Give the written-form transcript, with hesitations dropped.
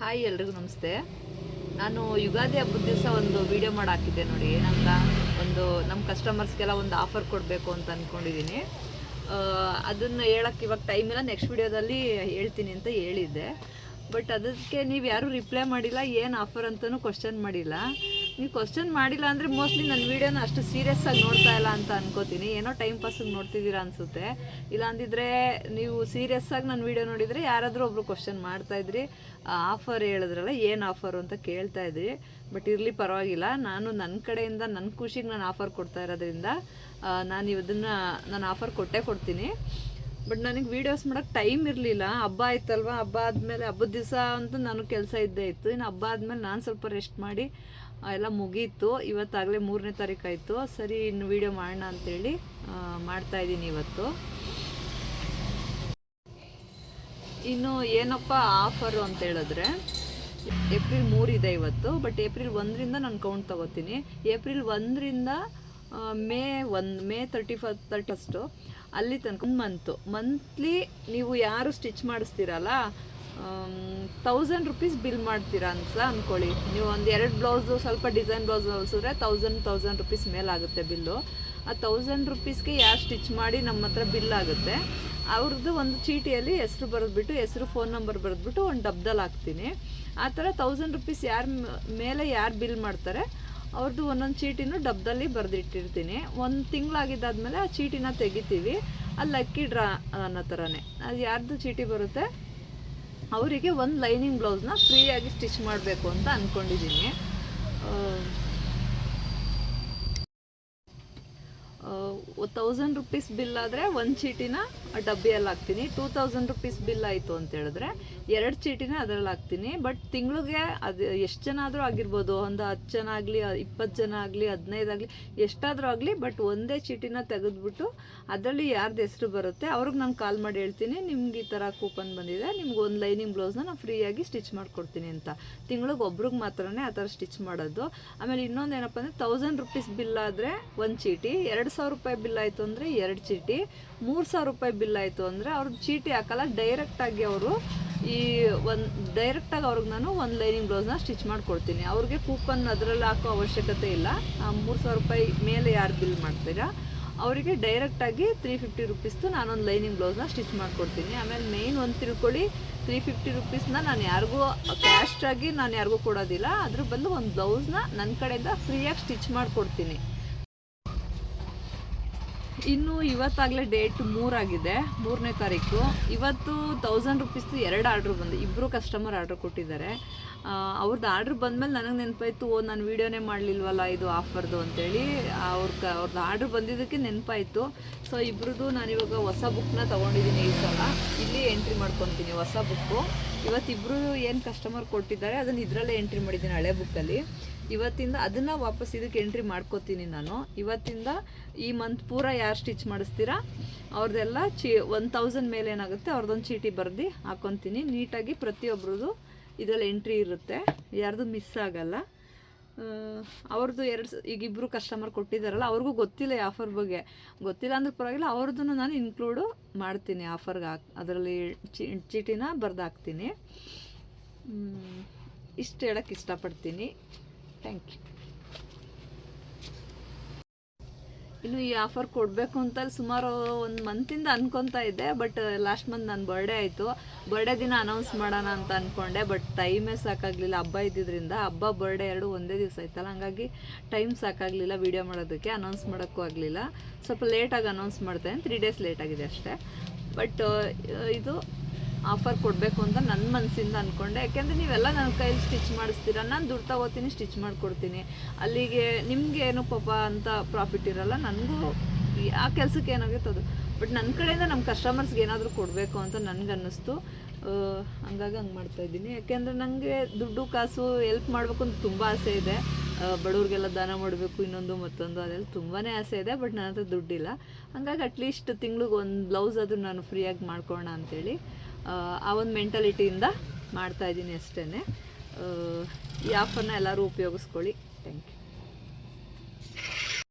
Hi ಎಲ್ರಿಗೂ ನಮಸ್ತೆ. ನಾನು ಯುಗಾದಿ ಹಬ್ಬದ ದಿವಸ ಒಂದು ವಿಡಿಯೋ ಮಾಡಿ ಹಾಕಿದ್ದೆ ನೋಡಿ. ನಮ್ಮ ಕಸ್ಟಮರ್ಸ್ಗೆಲ್ಲ ಒಂದು ಆಫರ್ ಕೊಡಬೇಕು ಅಂತ ಅಂದ್ಕೊಂಡಿದ್ದೀನಿ. ಅದನ್ನು ಹೇಳೋಕ್ಕೆ ಇವಾಗ ಟೈಮ್ ಇಲ್ಲ, ನೆಕ್ಸ್ಟ್ ವಿಡಿಯೋದಲ್ಲಿ ಹೇಳ್ತೀನಿ ಅಂತ ಹೇಳಿದ್ದೆ. ಬಟ್ ಅದಕ್ಕೆ ನೀವು ಯಾರೂ ರಿಪ್ಲೈ ಮಾಡಿಲ್ಲ, ಏನು ಆಫರ್ ಅಂತಲೂ ಕ್ವಶನ್ ಮಾಡಿಲ್ಲ. ನೀವು ಕ್ವಶನ್ ಮಾಡಿಲ್ಲ ಅಂದರೆ ಮೋಸ್ಟ್ಲಿ ನನ್ನ ವೀಡಿಯೋನ ಅಷ್ಟು ಸೀರಿಯಸ್ ಆಗಿ ನೋಡ್ತಾ ಇಲ್ಲ ಅಂತ ಅನ್ಕೋತೀನಿ. ಏನೋ ಟೈಮ್ ಪಾಸಿಗೆ ನೋಡ್ತಿದ್ದೀರಾ ಅನಿಸುತ್ತೆ. ಇಲ್ಲ ಅಂದಿದ್ರೆ ನೀವು ಸೀರಿಯಸ್ ಆಗಿ ನನ್ನ ವೀಡಿಯೋ ನೋಡಿದರೆ ಯಾರಾದರೂ ಒಬ್ರು ಕ್ವಶನ್ ಮಾಡ್ತಾಯಿದ್ರಿ, ಆಫರ್ ಹೇಳಿದ್ರಲ್ಲ ಏನು ಆಫರು ಅಂತ ಕೇಳ್ತಾಯಿದ್ರಿ. ಬಟ್ ಇರಲಿ, ಪರವಾಗಿಲ್ಲ. ನನ್ನ ಕಡೆಯಿಂದ ನನ್ನ ಖುಷಿಗೆ ನಾನು ಆಫರ್ ಕೊಡ್ತಾ ಇರೋದ್ರಿಂದ ನಾನು ಆಫರ್ ಕೊಡ್ತೀನಿ. ಬಟ್ ನನಗೆ ವೀಡಿಯೋಸ್ ಮಾಡೋಕ್ಕೆ ಟೈಮ್ ಇರಲಿಲ್ಲ. ಹಬ್ಬ ಆಯ್ತಲ್ವ, ಹಬ್ಬ ಆದಮೇಲೆ ಹಬ್ಬದ ದಿವಸ ಅಂತ ನಾನು ಕೆಲಸ ಇದ್ದೇ ಇತ್ತು. ಇನ್ನು ಹಬ್ಬ ಆದಮೇಲೆ ನಾನು ಸ್ವಲ್ಪ ರೆಸ್ಟ್ ಮಾಡಿ ಎಲ್ಲ ಮುಗೀತು. ಇವತ್ತಾಗಲೇ 3ನೇ ತಾರೀಕು ಆಯಿತು. ಸರಿ, ಇನ್ನು ವೀಡಿಯೋ ಮಾಡೋಣ ಅಂತೇಳಿ ಮಾಡ್ತಾಯಿದ್ದೀನಿ ಇವತ್ತು. ಇನ್ನು ಏನಪ್ಪ ಆಫರು ಅಂತ ಹೇಳಿದ್ರೆ, ಏಪ್ರಿಲ್ 3 ಇದೆ ಇವತ್ತು. ಬಟ್ ಏಪ್ರಿಲ್ 1ರಿಂದ ನಾನು ಕೌಂಟ್ ತೊಗೋತೀನಿ. ಏಪ್ರಿಲ್ 1ರಿಂದ ಮೇ 31 ಅಲ್ಲಿ ತನಕ ಮಂತ್ಲಿ ನೀವು ಯಾರು ಸ್ಟಿಚ್ ಮಾಡಿಸ್ತೀರಲ್ಲ, 1000 ರೂಪೀಸ್ ಬಿಲ್ ಮಾಡ್ತೀರಾ ಅಂತ ಅಂದ್ಕೊಳ್ಳಿ. ನೀವು ಒಂದು 2 ಬ್ಲೌಸು ಸ್ವಲ್ಪ ಡಿಸೈನ್ ಬ್ಲೌಸ್ ಹೊಲಿಸಿದ್ರೆ 1000 ರೂಪೀಸ್ ಮೇಲಾಗುತ್ತೆ ಬಿಲ್ಲು. ಆ 1000 ರೂಪೀಸ್ಗೆ ಯಾರು ಸ್ಟಿಚ್ ಮಾಡಿ ನಮ್ಮ ಹತ್ರ ಬಿಲ್ ಆಗುತ್ತೆ, ಅವ್ರದ್ದು ಒಂದು ಚೀಟಿಯಲ್ಲಿ ಹೆಸರು ಬರೆದ್ಬಿಟ್ಟು, ಹೆಸರು ಫೋನ್ ನಂಬರ್ ಬರೆದ್ಬಿಟ್ಟು ಒಂದು ಡಬ್ದಲ್ಲಿ ಹಾಕ್ತೀನಿ. ಆ ಥರ 1000 ರೂಪೀಸ್ ಯಾರು ಬಿಲ್ ಮಾಡ್ತಾರೆ ಅವ್ರದ್ದು ಒಂದೊಂದು ಚೀಟಿನೂ ಡಬ್ದಲ್ಲಿ ಬರೆದಿಟ್ಟಿರ್ತೀನಿ. 1 ತಿಂಗಳಾಗಿದ್ದಾದ್ಮೇಲೆ ಆ ಚೀಟಿನ ತೆಗಿತೀವಿ. ಅಲ್ಲಿ ಲಕ್ಕಿ ಡ್ರಾ ಅನ್ನೋ ಥರನೇ ಅದು ಯಾರ್ದು ಚೀಟಿ ಬರುತ್ತೆ ಅವರಿಗೆ ಒಂದು ಲೈನಿಂಗ್ ಬ್ಲೌಸ್ನ ಫ್ರೀಯಾಗಿ ಸ್ಟಿಚ್ ಮಾಡಬೇಕು ಅಂತ ಅಂದ್ಕೊಂಡಿದ್ದೀನಿ. 1000 ರೂಪೀಸ್ ಬಿಲ್ ಆದರೆ 1 ಚೀಟಿನ ಡಬ್ಬಿಯಲ್ಲಿ ಹಾಕ್ತೀನಿ. 2000 ರೂಪೀಸ್ ಬಿಲ್ ಆಯಿತು ಅಂತ ಹೇಳಿದ್ರೆ 2 ಚೀಟಿನ ಅದರಲ್ಲಿ ಹಾಕ್ತೀನಿ. ಬಟ್ ತಿಂಗಳಿಗೆ ಅದು ಎಷ್ಟು ಜನ ಆದರೂ ಆಗಿರ್ಬೋದು, ಒಂದು 10 ಜನ ಆಗಲಿ, 20 ಜನ ಆಗಲಿ, 15 ಆಗಲಿ, ಎಷ್ಟಾದರೂ ಆಗಲಿ. ಬಟ್ ಒಂದೇ ಚೀಟಿನ ತೆಗೆದುಬಿಟ್ಟು ಅದರಲ್ಲಿ ಯಾರ್ದು ಹೆಸರು ಬರುತ್ತೆ ಅವ್ರಿಗೆ ನಾನು ಕಾಲ್ ಮಾಡಿ ಹೇಳ್ತೀನಿ, ನಿಮ್ಗೆ ಈ ಥರ ಕೂಪನ್ ಬಂದಿದೆ, ನಿಮ್ಗೆ ಒಂದು ಲೈನಿಂಗ್ ಬ್ಲೌಸ್ನ ನಾನು ಫ್ರೀಯಾಗಿ ಸ್ಟಿಚ್ ಮಾಡಿಕೊಡ್ತೀನಿ ಅಂತ. ತಿಂಗಳಿಗೆ ಒಬ್ರಿಗೆ ಮಾತ್ರನೇ ಆ ಥರ ಸ್ಟಿಚ್ ಮಾಡೋದು. ಆಮೇಲೆ ಇನ್ನೊಂದು ಏನಪ್ಪ ಅಂದರೆ, 1000 ರೂಪೀಸ್ ಬಿಲ್ ಆದರೆ 1 ಚೀಟಿ, 2000 ರೂಪಾಯಿ ಬಿಲ್ ಆಯಿತು ಅಂದರೆ 2 ಚೀಟಿ, 3000 ರೂಪಾಯಿ ಬಿಲ್ ಆಯಿತು ಅಂದರೆ ಅವ್ರದ್ದು ಚೀಟಿ ಹಾಕಲ್ಲ, ಡೈರೆಕ್ಟಾಗಿ ಅವ್ರಿಗೆ ನಾನು ಒಂದು ಲೈನಿಂಗ್ ಬ್ಲೌಸ್ನ ಸ್ಟಿಚ್ ಮಾಡಿಕೊಡ್ತೀನಿ. ಅವ್ರಿಗೆ ಕೂಪನ್ ಅದರಲ್ಲಿ ಹಾಕೋ ಅವಶ್ಯಕತೆ ಇಲ್ಲ. 3000 ರೂಪಾಯಿ ಮೇಲೆ ಯಾರು ಬಿಲ್ ಮಾಡ್ತೀರಾ ಅವರಿಗೆ ಡೈರೆಕ್ಟಾಗಿ 350 ರೂಪೀಸ್ದು ನಾನೊಂದು ಲೈನಿಂಗ್ ಬ್ಲೌಸ್ನ ಸ್ಟಿಚ್ ಮಾಡಿಕೊಡ್ತೀನಿ. ಆಮೇಲೆ ಮೇಯ್ನ್ ಒಂದು ತಿಳ್ಕೊಳ್ಳಿ, 350 ರೂಪೀಸ್ನ ನಾನು ಯಾರಿಗೂ ಕೊಡೋದಿಲ್ಲ. ಅದ್ರ ಬದಲು ಒಂದು ಬ್ಲೌಸ್ನ ನನ್ನ ಕಡೆಯಿಂದ ಫ್ರೀಯಾಗಿ ಸ್ಟಿಚ್ ಮಾಡಿಕೊಡ್ತೀನಿ. ಇನ್ನು ಇವತ್ತಾಗಲೇ ಡೇಟ್ 3 ಆಗಿದೆ, 3ನೇ ತಾರೀಕು. ಇವತ್ತು 1000 ರೂಪೀಸ್ದು 2 ಆರ್ಡ್ರ್ ಬಂದು, ಇಬ್ಬರು ಕಸ್ಟಮರ್ ಆರ್ಡ್ರ್ ಕೊಟ್ಟಿದ್ದಾರೆ. ಅವ್ರದ್ದು ಆರ್ಡ್ರ್ ಬಂದಮೇಲೆ ನನಗೆ ನೆನಪಾಯಿತು, ನಾನು ವೀಡಿಯೋನೇ ಮಾಡಲಿಲ್ವಲ್ಲ ಇದು ಆಫರ್ದು ಅಂತೇಳಿ. ಅವ್ರದ್ದು ಆರ್ಡ್ರ್ ಬಂದಿದ್ದಕ್ಕೆ ನೆನಪಾಯಿತು. ಸೊ ಇಬ್ಬರದು ನಾನಿವಾಗ ಹೊಸ ಬುಕ್ನ ತೊಗೊಂಡಿದ್ದೀನಿ. ಈ ಸಲ ಇಲ್ಲಿ ಎಂಟ್ರಿ ಮಾಡ್ಕೊತೀನಿ ಹೊಸ ಬುಕ್ಕು. ಇವತ್ತಿಬ್ಬರು ಏನು ಕಸ್ಟಮರ್ ಕೊಟ್ಟಿದ್ದಾರೆ ಅದನ್ನು ಇದರಲ್ಲೇ ಎಂಟ್ರಿ ಮಾಡಿದ್ದೀನಿ, ಹಳೆ ಬುಕ್ಕಲ್ಲಿ. ಇವತ್ತಿಂದ ಅದನ್ನು ವಾಪಸ್ ಇದಕ್ಕೆ ಎಂಟ್ರಿ ಮಾಡ್ಕೋತೀನಿ ನಾನು. ಇವತ್ತಿಂದ ಈ ಮಂತ್ ಪೂರ ಯಾರು ಸ್ಟಿಚ್ ಮಾಡಿಸ್ತೀರಾ ಅವ್ರದ್ದೆಲ್ಲ 1000 ಮೇಲೆ ಏನಾಗುತ್ತೆ ಅವ್ರದ್ದೊಂದು ಚೀಟಿ ಬರೆದು ಹಾಕ್ಕೊತೀನಿ. ನೀಟಾಗಿ ಪ್ರತಿಯೊಬ್ಬರದು ಇದರಲ್ಲಿ ಎಂಟ್ರಿ ಇರುತ್ತೆ, ಯಾರ್ದು ಮಿಸ್ ಆಗಲ್ಲ. ಅವ್ರದ್ದು ಈಗ ಇಬ್ಬರು ಕಸ್ಟಮರ್ ಕೊಟ್ಟಿದ್ದಾರಲ್ಲ, ಅವ್ರಿಗೂ ಗೊತ್ತಿಲ್ಲ ಈ ಆಫರ್ ಬಗ್ಗೆ. ಗೊತ್ತಿಲ್ಲ ಅಂದ್ರೆ ಪರವಾಗಿಲ್ಲ, ಅವ್ರದ್ದನ್ನು ನಾನು ಇನ್ಕ್ಲೂಡು ಮಾಡ್ತೀನಿ ಆಫರ್ಗೆ. ಅದರಲ್ಲಿ ಚೀಟಿನ ಬರೆದು ಹಾಕ್ತೀನಿ. ಇಷ್ಟು ಹೇಳೋಕ್ಕೆ ಇಷ್ಟಪಡ್ತೀನಿ. Thank you. ಇನ್ನು ಈ ಆಫರ್ ಕೊಡಬೇಕು ಅಂತ ಸುಮಾರು 1 ಮಂತಿಂದ ಅನ್ಕೊತಾ ಇದ್ದೆ. ಬಟ್ ಲಾಸ್ಟ್ ಮಂತ್ ನನ್ನ ಬರ್ಡೇ ಆಯಿತು. ಬರ್ಡೇ ದಿನ ಅನೌನ್ಸ್ ಮಾಡೋಣ ಅಂತ ಅಂದ್ಕೊಂಡೆ. ಬಟ್ ಟೈಮೇ ಸಾಕಾಗಲಿಲ್ಲ, ಹಬ್ಬ ಇದ್ದಿದ್ದರಿಂದ. ಹಬ್ಬ ಬರ್ಡೇ 2 ಒಂದೇ ದಿವಸ ಆಯ್ತಲ್ಲ, ಹಂಗಾಗಿ ಟೈಮ್ ಸಾಕಾಗಲಿಲ್ಲ ವೀಡಿಯೋ ಮಾಡೋದಕ್ಕೆ, ಅನೌನ್ಸ್ ಮಾಡೋಕ್ಕೂ ಆಗಲಿಲ್ಲ. ಸ್ವಲ್ಪ ಲೇಟಾಗಿ ಅನೌನ್ಸ್ ಮಾಡ್ತೇನೆ, 3 ಡೇಸ್ ಲೇಟಾಗಿದೆ ಅಷ್ಟೇ. ಬಟ್ ಇದು ಆಫರ್ ಕೊಡಬೇಕು ಅಂತ ನನ್ನ ಮನಸ್ಸಿಂದ ಅಂದ್ಕೊಂಡೆ. ಯಾಕೆಂದರೆ ನೀವೆಲ್ಲ ನನ್ನ ಕೈಲಿ ಸ್ಟಿಚ್ ಮಾಡಿಸ್ತೀರ, ನಾನು ದುಡ್ಡು ತಗೋತೀನಿ, ಸ್ಟಿಚ್ ಮಾಡಿಕೊಡ್ತೀನಿ. ಅಲ್ಲಿಗೆ ನಿಮಗೆ ಏನು ಪಾಪ ಅಂತ ಪ್ರಾಫಿಟ್ ಇರೋಲ್ಲ, ನನಗೂ ಆ ಕೆಲಸಕ್ಕೆ ಏನಾಗುತ್ತೆ ಅದು. ಬಟ್ ನನ್ನ ಕಡೆಯಿಂದ ನಮ್ಮ ಕಸ್ಟಮರ್ಸ್ಗೆ ಏನಾದರೂ ಕೊಡಬೇಕು ಅಂತ ನನಗನ್ನಿಸ್ತು. ಹಂಗಾಗಿ ಹಂಗೆ ಮಾಡ್ತಾಯಿದ್ದೀನಿ. ಯಾಕೆಂದರೆ ನನಗೆ ದುಡ್ಡು ಕಾಸು ಹೆಲ್ಪ್ ಮಾಡಬೇಕು ಅಂತ ತುಂಬ ಆಸೆ ಇದೆ. ಬಡವ್ರಿಗೆಲ್ಲ ದಾನ ಮಾಡಬೇಕು, ಇನ್ನೊಂದು ಮತ್ತೊಂದು, ಅದೆಲ್ಲ ತುಂಬಾ ಆಸೆ ಇದೆ. ಬಟ್ ನನ್ನ ಹತ್ರ ದುಡ್ಡಿಲ್ಲ. ಹಂಗಾಗಿ ಅಟ್ಲೀಸ್ಟ್ ತಿಂಗ್ಳಿಗೆ ಒಂದು ಬ್ಲೌಸ್ ಆದರೂ ನಾನು ಫ್ರೀಯಾಗಿ ಮಾಡ್ಕೊಳ್ಳೋಣ ಅಂಥೇಳಿ ಆ ಒಂದು ಮೆಂಟಾಲಿಟಿಯಿಂದ ಮಾಡ್ತಾಯಿದ್ದೀನಿ ಅಷ್ಟೇ. ಈ ಆಫರ್ನ ಎಲ್ಲರೂ ಉಪಯೋಗಿಸ್ಕೊಳ್ಳಿ. Thank you.